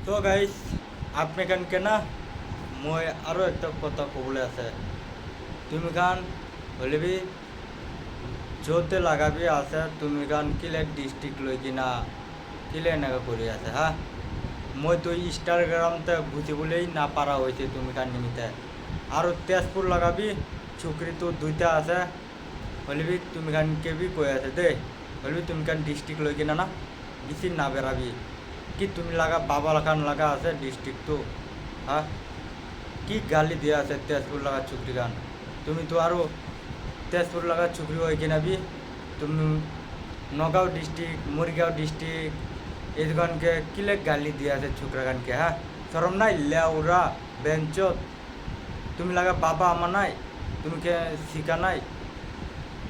তো গাইস আপনি কান কেনা মই আরও একটা কথা কবলে আছে তুমি গান হলিবি যতে লাগাবি আছে তুমি গান কিলে ডিস্ট্রিক্ট লই কিনা কিলে এনেকা করি আছে হ্যাঁ মই তো ইনস্টাগ্রামতে বুঝিবলেই না পারা হয়েছে তুমি গান নিমিতে আর তেজপুর লাগাবি চুকরি তো দুইটা আছে হলিবি তুমি গান কেবি কই আছে দে হলিবি তুমি গান ডিস্ট্রিক্ট লই কিনা না বেশি না বেড়াবি কি তুমি লাগা বাবা লাগান লাগা আছে ডিস্ট্রিক্ট তো হ্যাঁ কি গালি দিয়া আছে তেজপুর লাগা চুকরি গান তুমি তো আরো তেজপুর লাগা চুকরি হয়ে কিনাবি তুমি নগাঁও ডিস্ট্রিক্ট মরিগাঁও ডিস্ট্রিক্ট এই গানকে কিলে গালি দিয়া আছে চুকরা গানকে হ্যাঁ শরম নাই লেউরা বেঞ্চত তুমি লাগা বাবা আমার নাই তুমি কে শিখা নাই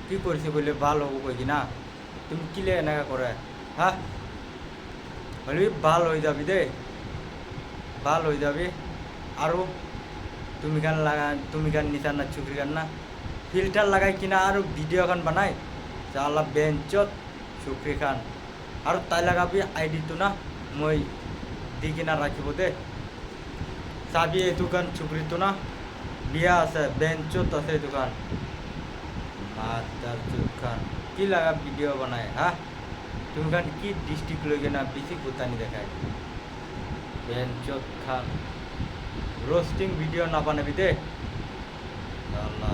কি করছি বলে ভাল হবো কই কিনা তুমি কিলে এনেকা করে হ্যাঁ বলবি ভাল হয়ে যাবি দে ভাল হয়ে যাবি আরও তুমি গান লাগা তুমি গান নিচান না চুকরি গান না ফিল্টার লাগাই কিনা আর ভিডিও গান বানাই চালা বেঞ্চত চুকরি খান আর তাই লাগাবি আইডি তো না মই দি কিনা রাখিব দে চাবি এই দোকান চুকরি তো না বিয়া আছে বেঞ্চত আছে এই দোকান মাতার চুপ খান কি লাগা ভিডিও বানায় হ্যাঁ তুমি খান কি ডিস্ট্রিক্ট লই না বেশি কোতানি দেখায় বেঞ্চত খান রোস্টিং ভিডিও না বানাবি দে আল্লাহ